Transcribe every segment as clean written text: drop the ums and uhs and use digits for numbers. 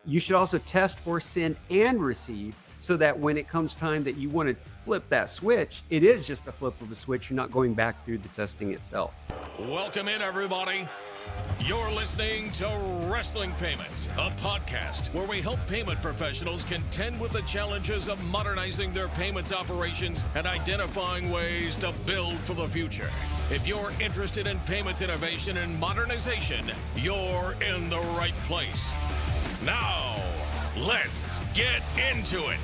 You should also test for send and receive so that when it comes time that you want to flip that switch, it is just a flip of a switch. You're not going back through the testing itself. Welcome in, everybody. You're listening to Wrestling Payments, a podcast where we help payment professionals contend with the challenges of modernizing their payments operations and identifying ways to build for the future. If you're interested in payments innovation and modernization, you're in the right place. Now, let's get into it.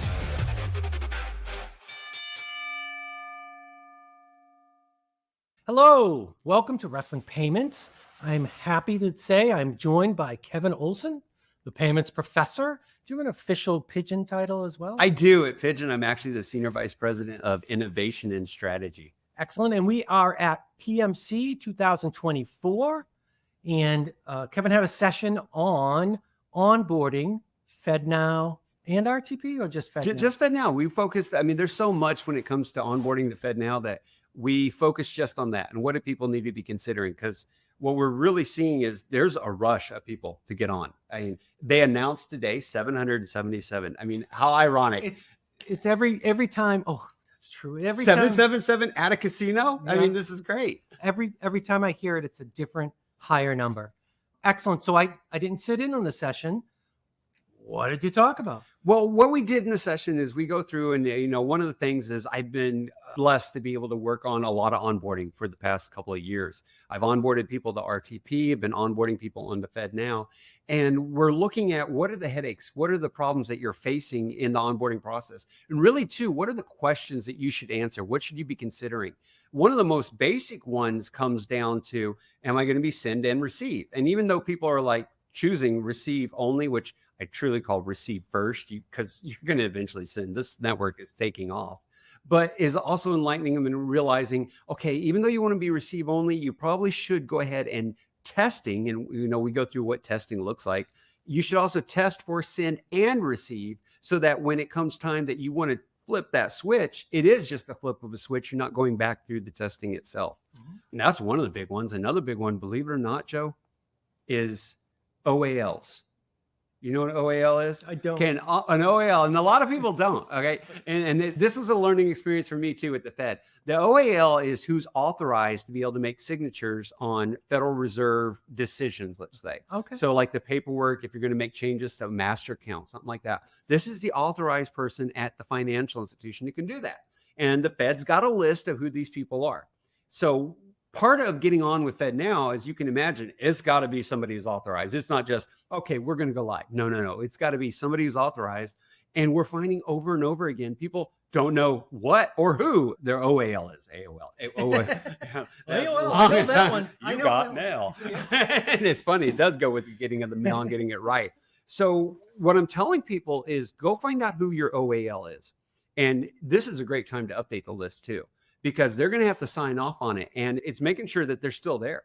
Hello, welcome to Wrestling Payments. I'm happy to say I'm joined by Kevin Olsen, the payments professor. Do you have an official Pigeon title as well? I do at Pigeon. I'm actually the Senior Vice President of Innovation and Strategy. Excellent. And we are at PMC 2024. And Kevin had a session on onboarding, FedNow, and RTP, or just FedNow? Just FedNow. We focused, there's so much when it comes to onboarding the FedNow that we focus just on that. And what do people need to be considering? Because what we're really seeing is there's a rush of people to get on. I mean, they announced today 777. I mean, how ironic. It's every time. Oh, that's true. Every 777 at a casino. Yeah. I mean, this is great. Every time I hear it, it's a different higher number. Excellent. So I didn't sit in on the session. What did you talk about? Well, what we did in the session is we go through and, one of the things is I've been blessed to be able to work on a lot of onboarding for the past couple of years. I've onboarded people to RTP, I've been onboarding people on the FedNow, and we're looking at what are the headaches, what are the problems that you're facing in the onboarding process? And really too, what are the questions that you should answer? What should you be considering? One of the most basic ones comes down to, am I going to be send and receive? And even though people are like choosing receive only, which I truly call receive first, because you're going to eventually send. This network is taking off, but is also enlightening them and realizing, okay, even though you want to be receive only, you probably should go ahead and testing. And, we go through what testing looks like. You should also test for send and receive so that when it comes time that you want to flip that switch, it is just a flip of a switch. You're not going back through the testing itself. Mm-hmm. And that's one of the big ones. Another big one, believe it or not, Joe, is OALs. You know what an OAL is? I don't. An OAL, and a lot of people don't, okay? And this is a learning experience for me too at the Fed. The OAL is who's authorized to be able to make signatures on Federal Reserve decisions, let's say. Okay. So like the paperwork, if you're going to make changes to a master account, something like that. This is the authorized person at the financial institution who can do that. And the Fed's got a list of who these people are. So part of getting on with FedNow, as you can imagine, it's got to be somebody who's authorized. It's not just, okay, we're going to go live. No. It's got to be somebody who's authorized. And we're finding over and over again, people don't know what or who their OAL is. AOL. AOL, I know that one. You got mail. And it's funny. It does go with the getting of the mail and getting it right. So what I'm telling people is go find out who your OAL is. And this is a great time to update the list too, because they're going to have to sign off on it. And it's making sure that they're still there.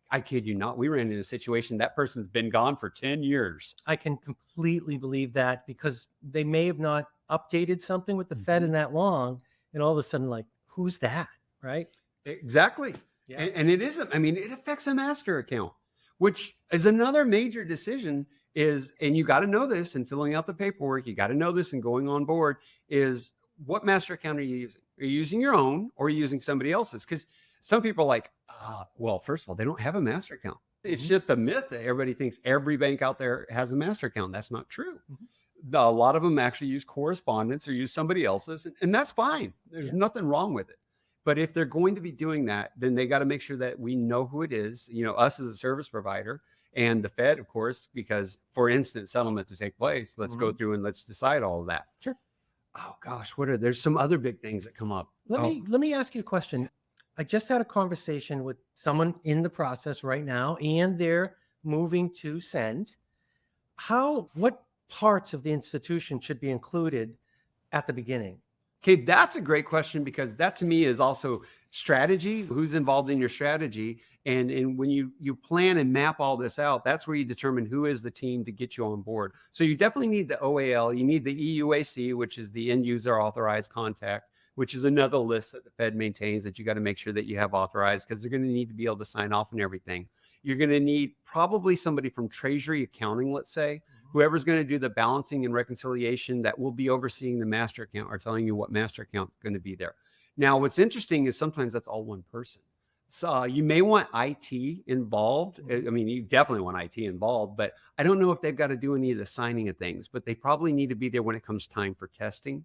I kid you not. We ran into a situation. That person's been gone for 10 years. I can completely believe that because they may have not updated something with the Fed in that long. And all of a sudden, like, who's that? Right? Exactly. Yeah. And it isn't. It affects a master account, which is another major decision and you got to know this in filling out the paperwork. You got to know this and going on board is what master account are you using? Are you using your own or are you using somebody else's? Because some people are like, well, first of all, they don't have a master account. It's just a myth that everybody thinks every bank out there has a master account. That's not true. Mm-hmm. A lot of them actually use correspondence or use somebody else's, and that's fine. There's nothing wrong with it. But if they're going to be doing that, then they got to make sure that we know who it is, us as a service provider and the Fed, of course, because for instant settlement to take place, let's go through and let's decide all of that. Sure. Oh gosh, there's some other big things that come up. Let me ask you a question. I just had a conversation with someone in the process right now, and they're moving to send. What parts of the institution should be included at the beginning? Okay, that's a great question, because that to me is also strategy. Who's involved in your strategy? And when you plan and map all this out, that's where you determine who is the team to get you on board. So you definitely need the OAL. You need the EUAC, which is the end user authorized contact, which is another list that the Fed maintains that you got to make sure that you have authorized, because they're going to need to be able to sign off on everything. You're going to need probably somebody from Treasury accounting, let's say, whoever's going to do the balancing and reconciliation that will be overseeing the master account are telling you what master account is going to be there. Now, what's interesting is sometimes that's all one person. So you may want IT involved. I mean, you definitely want IT involved, but I don't know if they've got to do any of the signing of things, but they probably need to be there when it comes time for testing.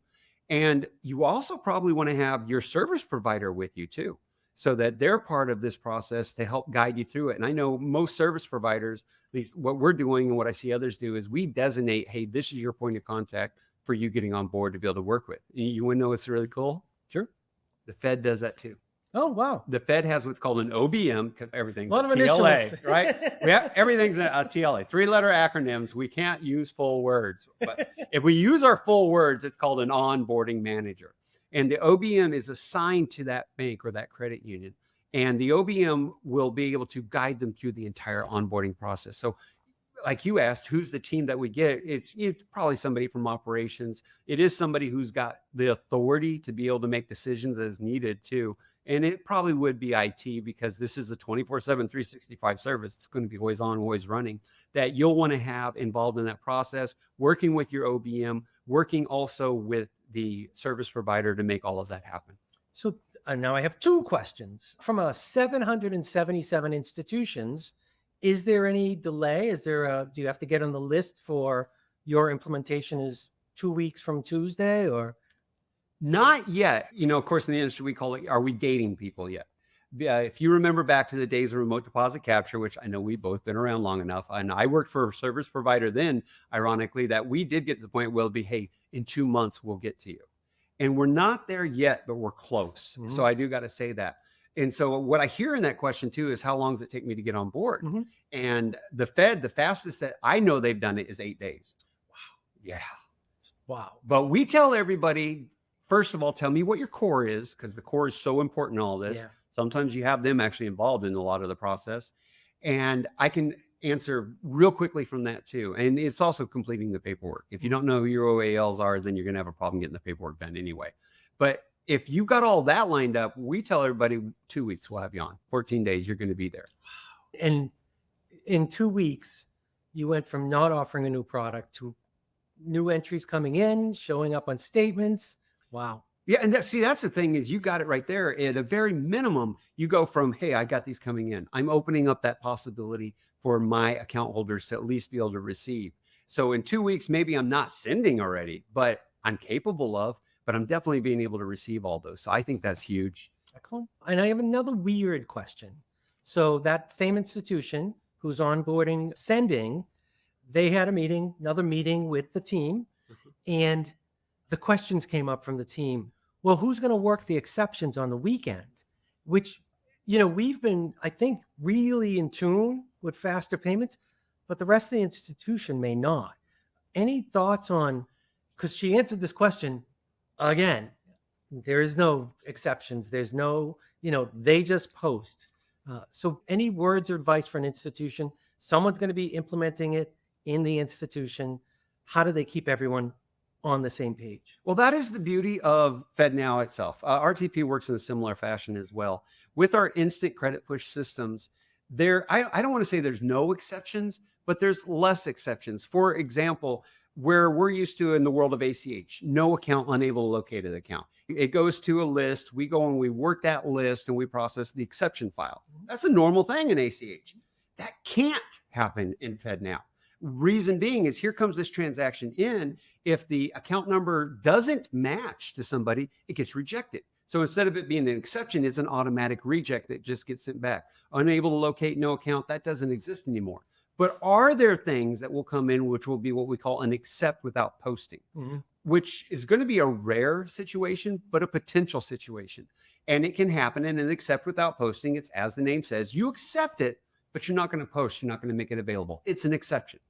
And you also probably want to have your service provider with you too, so that they're part of this process to help guide you through it. And I know most service providers, at least what we're doing and what I see others do, is we designate, hey, this is your point of contact for you getting on board to be able to work with. You want to know what's really cool? Sure. The Fed does that too. Oh, wow. The Fed has what's called an OBM, because everything's A lot a of TLA, initials. right? We have everything's a TLA, 3-letter acronyms. We can't use full words. But if we use our full words, it's called an onboarding manager. And the OBM is assigned to that bank or that credit union. And the OBM will be able to guide them through the entire onboarding process. So like you asked, who's the team that we get? It's probably somebody from operations. It is somebody who's got the authority to be able to make decisions as needed too. And it probably would be IT, because this is a 24/7, 365 service. It's going to be always on, always running, that you'll want to have involved in that process, working with your OBM, working also with the service provider to make all of that happen. So now I have 2 questions. From 777 institutions, is there any delay? Do you have to get on the list for your implementation is 2 weeks from Tuesday, or? Not yet. Of course, in the industry, we call it, are we gating people yet? If you remember back to the days of remote deposit capture, which I know we've both been around long enough, and I worked for a service provider then, ironically, that we did get to the point where it'll be, hey, in 2 months, we'll get to you. And we're not there yet, but we're close. So I do got to say that. And so what I hear in that question too is, how long does it take me to get on board? And the Fed, the fastest that I know they've done it is 8 days. Wow. Yeah. Wow. But we tell everybody, first of all, tell me what your core is, because the core is so important in all this. Yeah. Sometimes you have them actually involved in a lot of the process. And I can answer real quickly from that too. And it's also completing the paperwork. If you don't know who your OALs are, then you're going to have a problem getting the paperwork done anyway. But if you got all that lined up, we tell everybody 2 weeks, we'll have you on. 14 days, you're going to be there. And in 2 weeks, you went from not offering a new product to new entries coming in, showing up on statements. Wow. Yeah. And that's the thing is, you got it right there. At a very minimum, you go from, hey, I got these coming in. I'm opening up that possibility for my account holders to at least be able to receive. So in 2 weeks, maybe I'm not sending already, but I'm capable of, but I'm definitely being able to receive all those. So I think that's huge. Excellent. And I have another weird question. So that same institution who's onboarding sending, they had another meeting with the team, and the questions came up from the team. Well, who's going to work the exceptions on the weekend? Which, we've been, I think, really in tune with faster payments, but the rest of the institution may not. Any thoughts on, because she answered this question again, there is no exceptions. There's no, they just post. So any words or advice for an institution? Someone's going to be implementing it in the institution. How do they keep everyone on the same page? Well, that is the beauty of FedNow itself. RTP works in a similar fashion as well. With our instant credit push systems, I don't want to say there's no exceptions, but there's less exceptions. For example, where we're used to in the world of ACH, no account unable to locate an account. It goes to a list. We go and we work that list and we process the exception file. That's a normal thing in ACH. That can't happen in FedNow. Reason being is, here comes this transaction in. If the account number doesn't match to somebody, it gets rejected. So instead of it being an exception, it's an automatic reject that just gets sent back. Unable to locate no account, that doesn't exist anymore. But are there things that will come in which will be what we call an accept without posting, which is going to be a rare situation, but a potential situation. And it can happen in an accept without posting. It's, as the name says, you accept it, but you're not going to post. You're not going to make it available. It's an exception.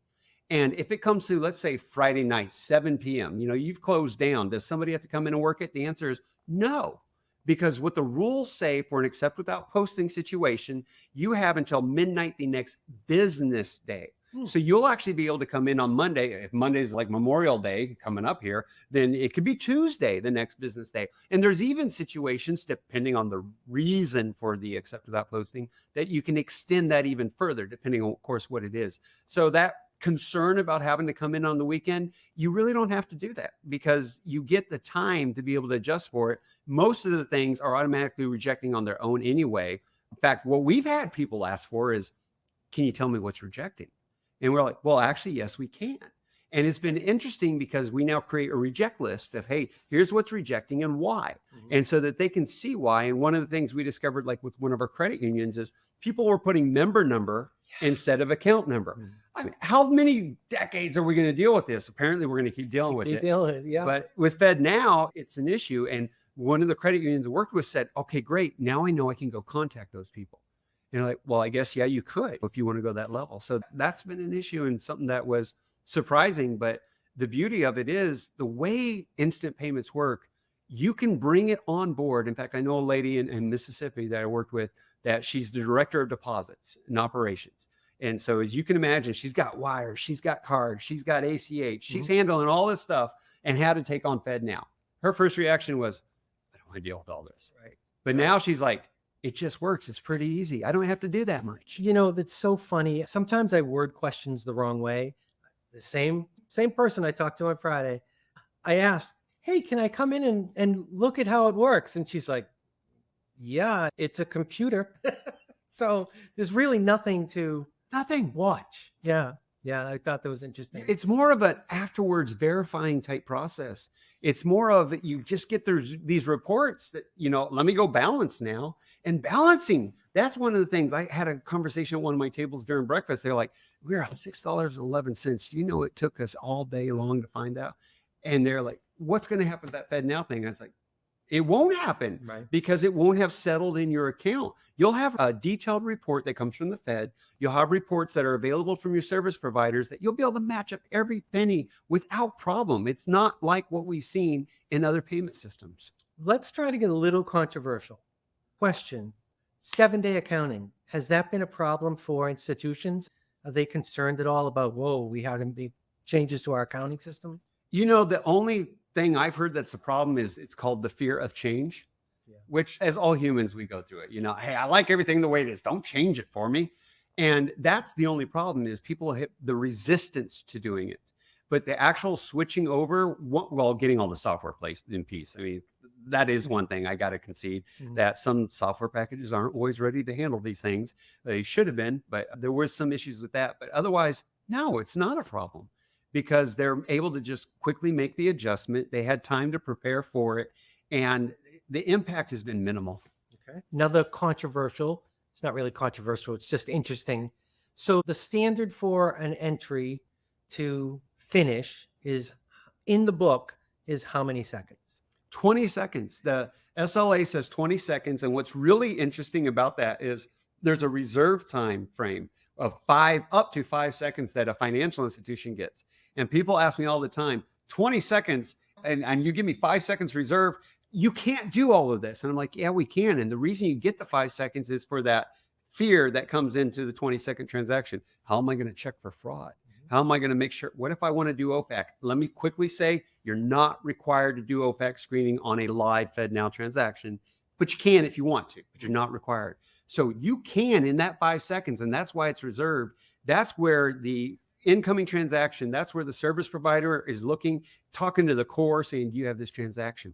And if it comes to, let's say, Friday night, 7 p.m., you've closed down. Does somebody have to come in and work it? The answer is no. Because what the rules say for an accept without posting situation, you have until midnight the next business day. So you'll actually be able to come in on Monday. If Monday's like Memorial Day coming up here, then it could be Tuesday, the next business day. And there's even situations, depending on the reason for the accept without posting, that you can extend that even further, depending on, of course, what it is. So that concern about having to come in on the weekend, you really don't have to do that because you get the time to be able to adjust for it. Most of the things are automatically rejecting on their own anyway. In fact, what we've had people ask for is, can you tell me what's rejecting? And we're like, well, actually, yes, we can. And it's been interesting because we now create a reject list of, hey, here's what's rejecting and why. And so that they can see why. And one of the things we discovered, like with one of our credit unions, is people were putting member number instead of account number. I mean, how many decades are we going to deal with this? Apparently, we're going to keep dealing with it. Yeah. But with FedNow, it's an issue. And one of the credit unions I worked with said, okay, great. Now I know I can go contact those people. And you're like, well, I guess, yeah, you could if you want to go that level. So that's been an issue and something that was surprising. But the beauty of it is the way instant payments work, you can bring it on board. In fact, I know a lady in Mississippi that I worked with that she's the director of deposits and operations. And so as you can imagine, she's got wires, she's got cards, she's got ACH, she's handling all this stuff and had to take on FedNow. Her first reaction was, I don't want to deal with all this. Right. But now she's like, it just works. It's pretty easy. I don't have to do that much. You know, that's so funny. Sometimes I word questions the wrong way. The same person I talked to on Friday, I asked, hey, can I come in and look at how it works? And she's like, yeah, it's a computer. So there's really nothing to watch. Yeah. I thought that was interesting. It's more of an afterwards verifying type process. It's more of that you just get these reports that, let me go balance now. And balancing, that's one of the things. I had a conversation at one of my tables during breakfast. They're like, we're at $6.11. Do you know it took us all day long to find out? And they're like, what's going to happen to that FedNow thing? I was like, it won't happen, right? Because it won't have settled in your account. You'll have a detailed report that comes from the Fed. You'll have reports that are available from your service providers that you'll be able to match up every penny without problem. It's not like what we've seen in other payment systems. Let's try to get a little controversial. Question, 7-day accounting. Has that been a problem for institutions? Are they concerned at all about, we had to make changes to our accounting system? The only thing I've heard that's a problem is it's called the fear of change, which as all humans, we go through it. Hey, I like everything the way it is. Don't change it for me. And that's the only problem is people hit the resistance to doing it. But the actual switching over, getting all the software placed in piece. I mean, that is one thing I got to concede that some software packages aren't always ready to handle these things. They should have been, but there were some issues with that. But otherwise, no, it's not a problem because they're able to just quickly make the adjustment. They had time to prepare for it. And the impact has been minimal. Okay. Another controversial, it's not really controversial, it's just interesting. So the standard for an entry to finish is in the book is how many seconds? 20 seconds. The SLA says 20 seconds. And what's really interesting about that is there's a reserve time frame of up to 5 seconds that a financial institution gets. And people ask me all the time, 20 seconds, and you give me 5 seconds reserve, you can't do all of this. And I'm like, yeah, we can. And the reason you get the 5 seconds is for that fear that comes into the 20-second transaction. How am I going to check for fraud? How am I going to make sure? What if I want to do OFAC? Let me quickly say, you're not required to do OFAC screening on a live FedNow transaction, but you can if you want to, but you're not required. So you can in that 5 seconds, and that's why it's reserved. That's where the incoming transaction, that's where the service provider is looking, talking to the core, saying, do you have this transaction?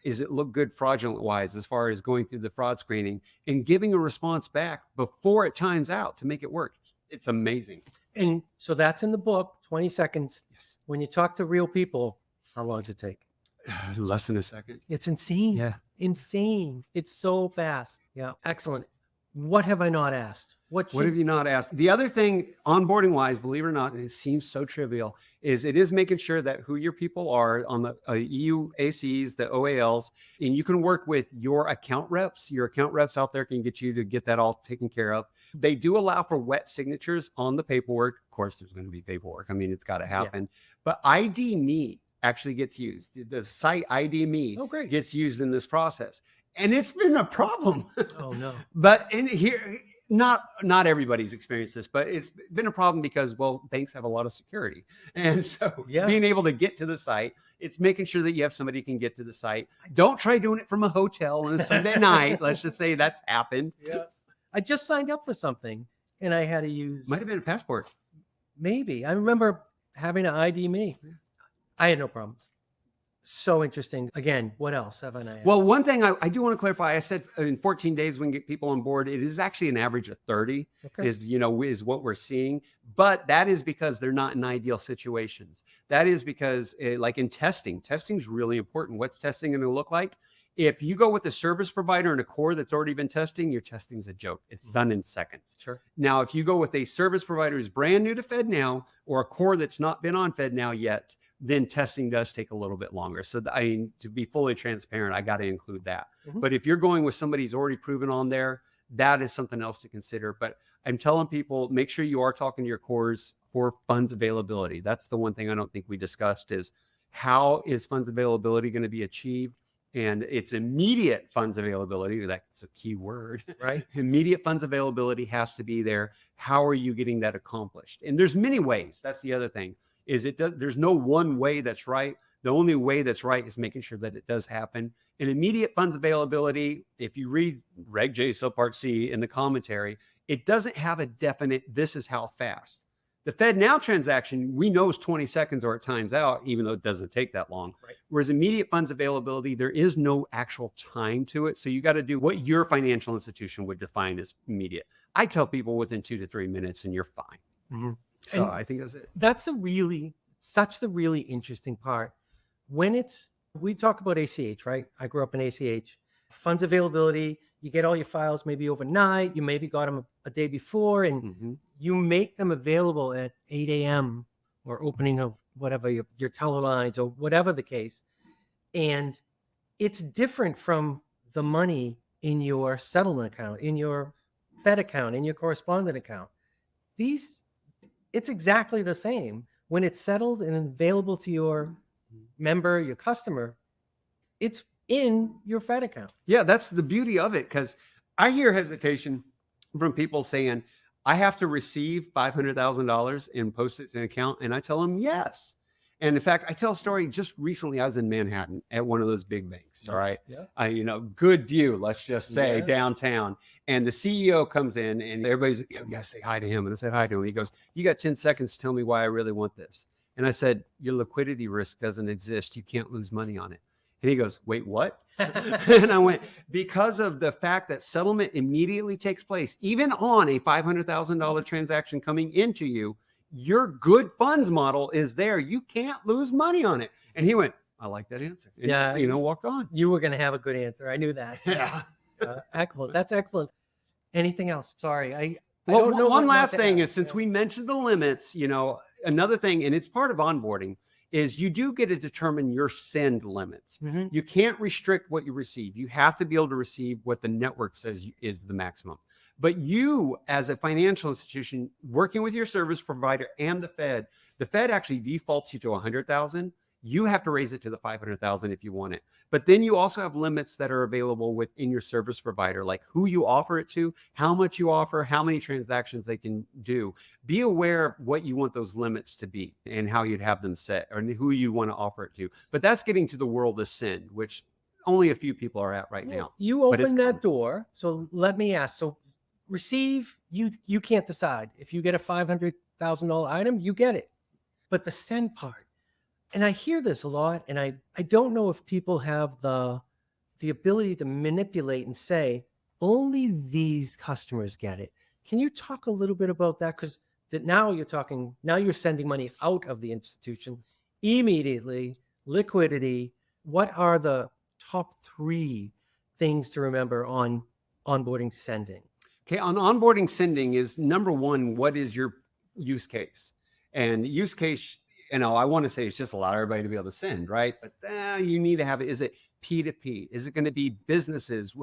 Is it look good fraudulent wise as far as going through the fraud screening and giving a response back before it times out to make it work? It's amazing. And so that's in the book, 20 seconds. Yes. When you talk to real people, how long does it take? Less than a second. It's insane. Yeah. Insane. It's so fast. Yeah. Excellent. What have I not asked? What have you not asked? The other thing, onboarding wise, believe it or not, and it seems so trivial, is it is making sure that who your people are on the EU ACs, the OALs, and you can work with your account reps. Your account reps out there can get you to get that all taken care of. They do allow for wet signatures on the paperwork. Of course, there's going to be paperwork. I mean, it's got to happen. Yeah. But ID Me actually gets used. The site ID Me gets used in this process. And it's been a problem. Oh, no. But in here, not everybody's experienced this, but it's been a problem because, banks have a lot of security. And so being able to get to the site, it's making sure that you have somebody who can get to the site. Don't try doing it from a hotel on a Sunday night. Let's just say that's happened. Yeah. I just signed up for something and I had to use. Might have been a passport. Maybe. I remember having to ID me. I had no problem. So interesting. Again, what else haven't I asked? Well, one thing I do want to clarify, I said in 14 days we can get people on board. It is actually an average of 30 Okay. is what we're seeing. But that is because they're not in ideal situations. That is because like in testing is really important. What's testing going to look like? If you go with a service provider and a core that's already been testing, your testing's a joke. It's done in seconds. Sure. Now, if you go with a service provider who's brand new to FedNow or a core that's not been on FedNow yet, then testing does take a little bit longer. So to be fully transparent, I got to include that. Mhm. But if you're going with somebody who's already proven on there, that is something else to consider. But I'm telling people, make sure you are talking to your cores for funds availability. That's the one thing I don't think we discussed is how is funds availability going to be achieved? And it's immediate funds availability. That's a key word, Right. Immediate funds availability has to be there. How are you getting that accomplished? And there's many ways. That's the other thing. There's no one way that's right. The only way that's right is making sure that it does happen. And immediate funds availability, if you read Reg J subpart C in the commentary, it doesn't have a definite, this is how fast. The FedNow transaction, we know is 20 seconds or it times out, even though it doesn't take that long. Right. Whereas immediate funds availability, there is no actual time to it. So you got to do what your financial institution would define as immediate. I tell people within 2 to 3 minutes and you're fine. Mm-hmm. So And I think that's it. that's the really interesting part. When we talk about ACH, right? I grew up in ACH. Funds availability, you get all your files maybe overnight. You maybe got them a day before, and you make them available at 8 a.m. or opening of whatever your telelines or whatever the case. And it's different from the money in your settlement account, in your Fed account, in your correspondent account. It's exactly the same. When it's settled and available to your member, your customer, it's in your Fed account. Yeah, that's the beauty of it. Because I hear hesitation from people saying, I have to receive $500,000 and post it to an account. And I tell them, yes. And in fact, I tell a story just recently. I was in Manhattan at one of those big banks. All right. Yeah. Good view, let's just say, Yeah. downtown. And the CEO comes in and everybody's, you gotta say hi to him. And I said hi to him. He goes, you got 10 seconds to tell me why I really want this. And I said, your liquidity risk doesn't exist. You can't lose money on it. And he goes, wait, what? And I went, because of the fact that settlement immediately takes place, even on a $500,000 transaction coming into you, your good funds model is there. You can't lose money on it. And he went, I like that answer. And, Yeah. Walked on. You were going to have a good answer. I knew that. Yeah. Excellent. That's excellent. Anything else? Sorry. I Well, don't know one what last not to thing ask. is, since we mentioned the limits, another thing, and it's part of onboarding, is you do get to determine your send limits. Mhm. You can't restrict what you receive. You have to be able to receive what the network says is the maximum. But you, as a financial institution, working with your service provider and the Fed actually defaults you to 100,000. You have to raise it to the 500,000 if you want it. But then you also have limits that are available within your service provider, like who you offer it to, how much you offer, how many transactions they can do. Be aware of what you want those limits to be and how you'd have them set, or who you want to offer it to. But that's getting to the world of send, which only a few people are at right now. You But it's open that coming. door. So let me ask. So receive, you can't decide. If you get a $500,000 item, you get it. But the send part, and I hear this a lot, and I don't know if people have the ability to manipulate and say, only these customers get it. Can you talk a little bit about that? Because now you're sending money out of the institution immediately, liquidity. What are the top 3 things to remember on onboarding sending? Okay, on onboarding sending is number one, what is your use case? And use case, I want to say it's just allow everybody to be able to send, right? But you need to have it. Is it P2P? Is it going to be businesses?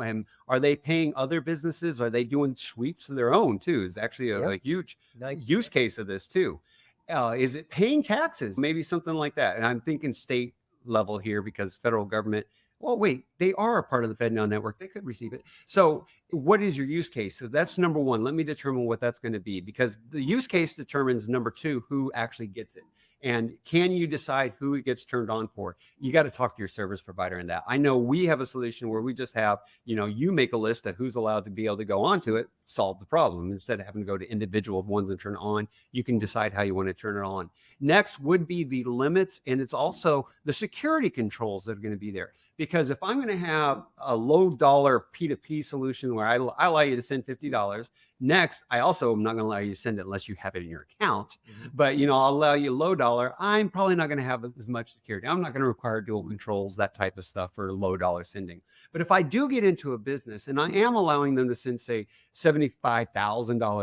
Are they paying other businesses? Are they doing sweeps of their own too? Is actually a huge use case of this too. Is it paying taxes? Maybe something like that. And I'm thinking state level here, because federal government, well, wait, they are a part of the FedNow network. They could receive it. So what is your use case? So that's number one. Let me determine what that's going to be, because the use case determines number 2, who actually gets it. And can you decide who it gets turned on for? You got to talk to your service provider in that. I know we have a solution where we just have, you make a list of who's allowed to be able to go onto it, solve the problem. Instead of having to go to individual ones and turn it on, you can decide how you want to turn it on. Next would be the limits, and it's also the security controls that are going to be there. Because if I'm going to have a low dollar P2P solution where I allow you to send $50, next, I also am not going to allow you to send it unless you have it in your account. But, I'll allow you low dollar. I'm probably not going to have as much security. I'm not going to require dual controls, that type of stuff for low dollar sending. But if I do get into a business and I am allowing them to send, say, $75,000,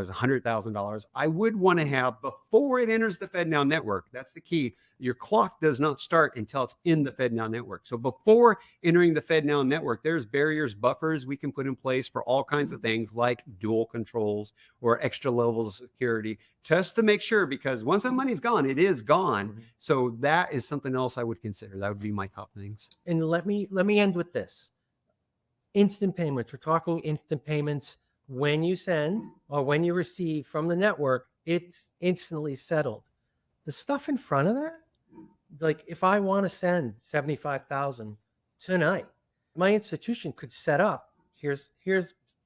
$100,000, I would want to have, before it enters the FedNow network, that's the key. Your clock does not start until it's in the FedNow network. So before entering the FedNow network, there's barriers, buffers we can put in place for all kinds of things like dual controls or extra levels of security, just to make sure, because once that money's gone, it is gone. So that is something else I would consider. That would be my top things. And let me end with this. Instant payments. We're talking instant payments. When you send or when you receive from the network, it's instantly settled. The stuff in front of that, like if I want to send 75,000 tonight, my institution could set up, here's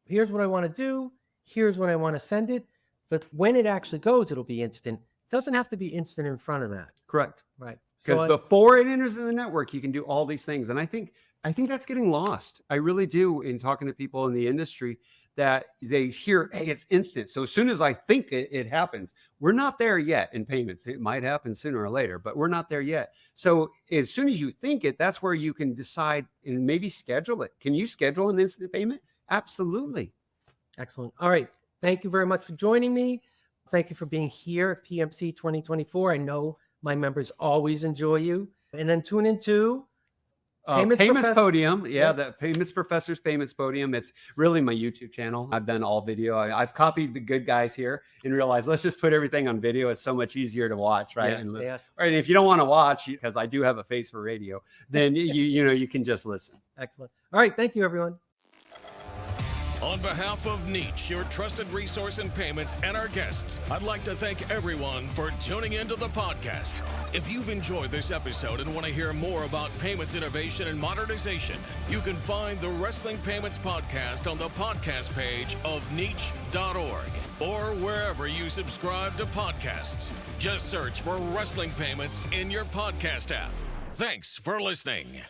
what I want to do, here's when I want to send it. But when it actually goes, it'll be instant. It doesn't have to be instant in front of that. Correct. Right. Because before it enters in the network, you can do all these things. And I think that's getting lost. I really do, in talking to people in the industry, that they hear, hey, it's instant. So as soon as I think it happens, we're not there yet in payments. It might happen sooner or later, but we're not there yet. So as soon as you think it, that's where you can decide and maybe schedule it. Can you schedule an instant payment? Absolutely. Excellent. All right. Thank you very much for joining me. Thank you for being here at PMC 2024. I know my members always enjoy you. And then tune into Payments Podium. Yeah, the Payments Professor's Payments Podium. It's really my YouTube channel. I've done all video. I've copied the good guys here and realized, let's just put everything on video. It's so much easier to watch, right? Yeah, And listen. yes. Right. And if you don't want to watch, because I do have a face for radio, then you can just listen. Excellent. All right. Thank you, everyone. On behalf of NEACH, your trusted resource in payments, and our guests, I'd like to thank everyone for tuning into the podcast. If you've enjoyed this episode and want to hear more about payments innovation and modernization, you can find the Wrestling Payments Podcast on the podcast page of NEACH.org or wherever you subscribe to podcasts. Just search for Wrestling Payments in your podcast app. Thanks for listening.